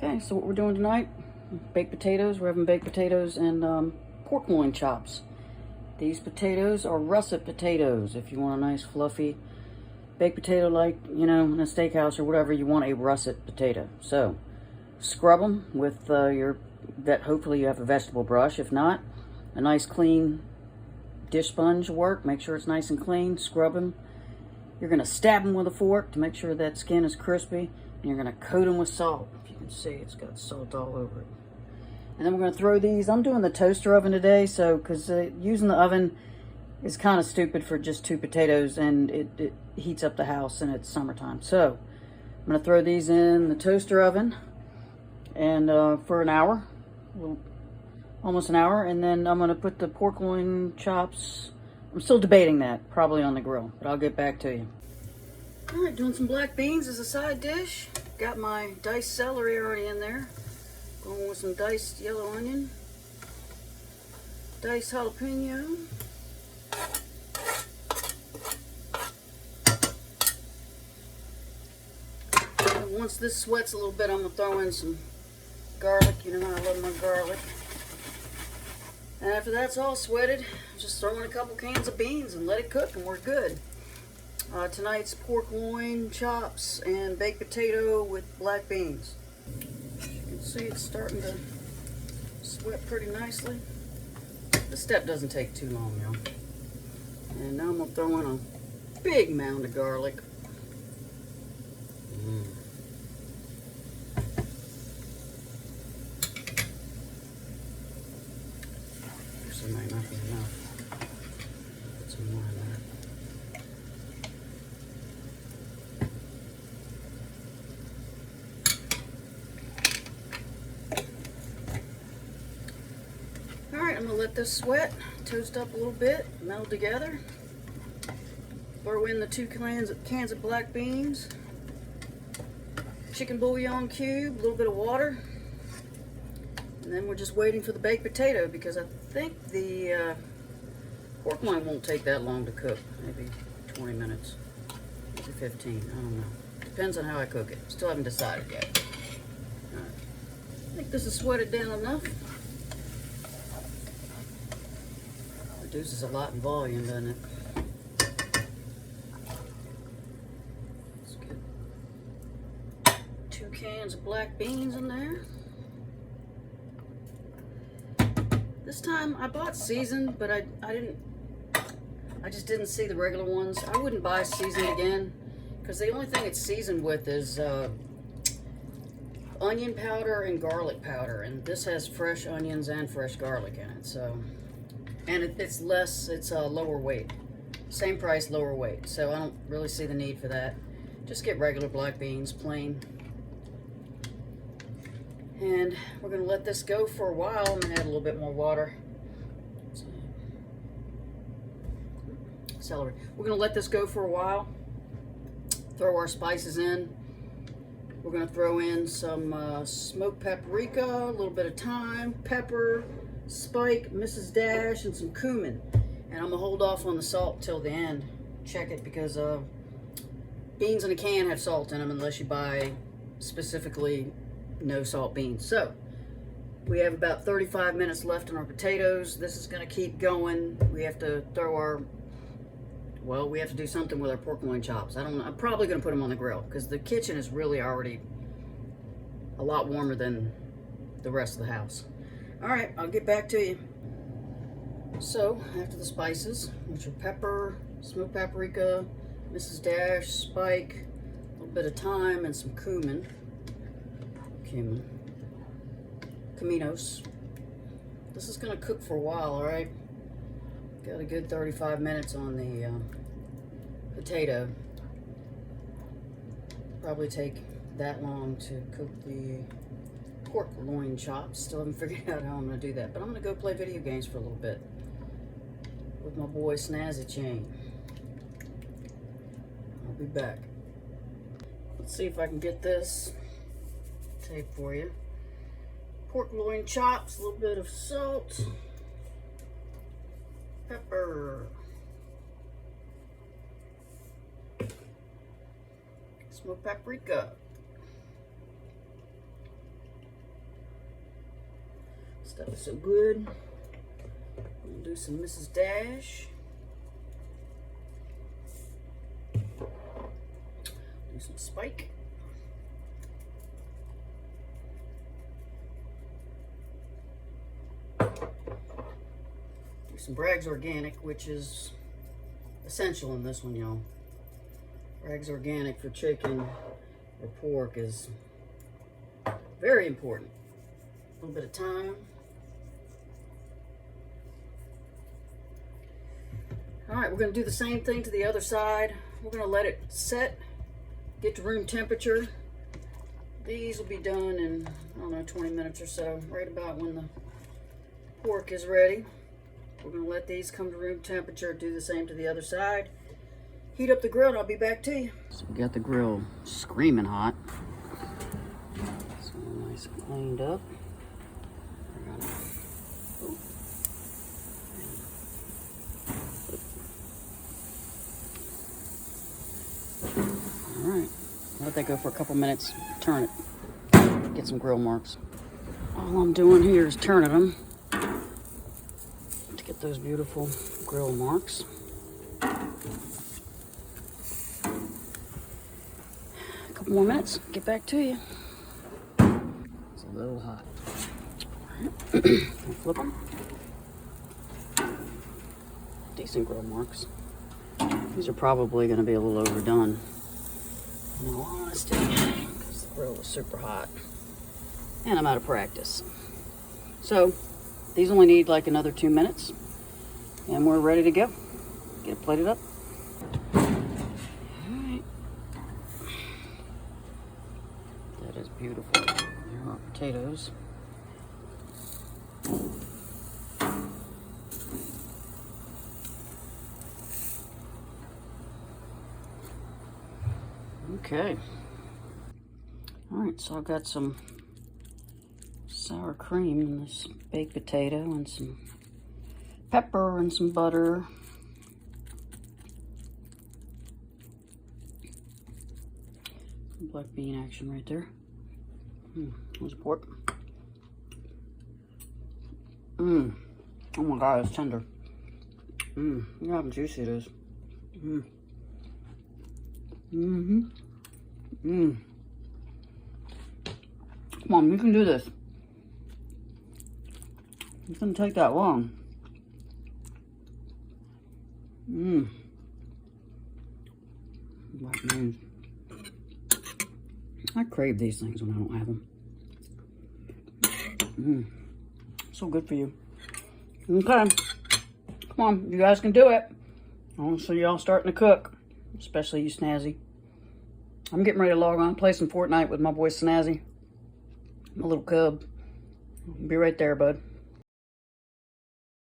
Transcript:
Okay, so what we're doing tonight, baked potatoes. We're having baked potatoes and pork loin chops. These potatoes are russet potatoes. If you want a nice fluffy baked potato, like, you know, in a steakhouse or whatever, you want a russet potato. So scrub them with hopefully you have a vegetable brush. If not, a nice clean dish sponge will work. Make sure it's nice and clean. Scrub them. You're going to stab them with a fork to make sure that skin is crispy. And you're going to coat them with salt. If you can see, it's got salt all over it. And then we're going to throw these. I'm doing the toaster oven today, so because using the oven is kind of stupid for just 2 potatoes, and it heats up the house and it's summertime. So I'm going to throw these in the toaster oven and for an hour, almost an hour, and then I'm going to put the pork loin chops. I'm still debating that, probably on the grill, but I'll get back to you. All right, doing some black beans as a side dish. Got my diced celery already in there. Going with some diced yellow onion, diced jalapeno, and once this sweats a little bit, I'm going to throw in some garlic. You know how I love my garlic. And after that's all sweated, just throw in a couple cans of beans and let it cook, and we're good. Tonight's pork loin chops and baked potato with black beans. As you can see, it's starting to sweat pretty nicely. This step doesn't take too long, y'all. And now I'm going to throw in a big mound of garlic. This might not be enough. Put some more in there. Alright, I'm going to let this sweat, toast up a little bit, meld together. Throw in the 2 cans of black beans, chicken bouillon cube, a little bit of water, and then we're just waiting for the baked potato because I think the pork loin won't take that long to cook, maybe 20 minutes, maybe 15, I don't know. Depends on how I cook it. Still haven't decided yet. Alright, I think this is sweated down enough. Reduces a lot in volume, doesn't it? Let's get 2 cans of black beans in there. This time I bought seasoned, but I just didn't see the regular ones. I wouldn't buy seasoned again because the only thing it's seasoned with is onion powder and garlic powder, and this has fresh onions and fresh garlic in it. So. And it's lower weight. Same price, lower weight. So I don't really see the need for that. Just get regular black beans, plain. And we're going to let this go for a while. I'm going to add a little bit more water. Celery. We're going to let this go for a while. Throw our spices in. We're going to throw in some smoked paprika, a little bit of thyme, pepper, spike, Mrs. Dash, and some cumin. And I'm gonna hold off on the salt till the end. Check it because beans in a can have salt in them unless you buy specifically no salt beans. So we have about 35 minutes left on our potatoes. This is gonna keep going. We have to we have to do something with our pork loin chops. I don't know. I'm probably gonna put them on the grill because the kitchen is really already a lot warmer than the rest of the house. All right, I'll get back to you. So, after the spices, which are pepper, smoked paprika, Mrs. Dash, spike, a little bit of thyme, and some caminos. This is gonna cook for a while, all right? Got a good 35 minutes on the potato. Probably take that long to cook the pork loin chops. Still haven't figured out how I'm going to do that, but I'm going to go play video games for a little bit with my boy Snazzy Chain. I'll be back. Let's see if I can get this tape for you. Pork loin chops, a little bit of salt, pepper, smoked paprika, Stuff is so good. We'll do some Mrs. Dash. Do some Spike. Do some Bragg's Organic, which is essential in this one, y'all. Bragg's Organic for chicken or pork is very important. A little bit of thyme. All right, we're going to do the same thing to the other side. We're going to let it set, get to room temperature. These will be done in, I don't know, 20 minutes or so, right about when the pork is ready. We're going to let these come to room temperature, do the same to the other side. Heat up the grill and I'll be back to you. So we got the grill screaming hot. So nice and cleaned up. Alright, let that go for a couple minutes, turn it, get some grill marks. All I'm doing here is turning them to get those beautiful grill marks. A couple more minutes, get back to you. It's a little hot. Alright, flip them. Decent grill marks. These are probably going to be a little overdone, in all honesty, because the grill was super hot. And I'm out of practice. So, these only need like another 2 minutes. And we're ready to go. Get it plated up. Alright. That is beautiful. There are potatoes. Okay. Alright, so I've got some sour cream in this baked potato and some pepper and some butter. Some black bean action right there. There's pork. Oh my god, it's tender. Look how juicy it is. Come on, you can do this. It's gonna take that long. Black beans. I crave these things when I don't have them. So good for you. Okay. Come on, you guys can do it. I want to see y'all starting to cook. Especially you, Snazzy. I'm getting ready to log on, play some Fortnite with my boy Snazzy. My little cub. Be right there, bud.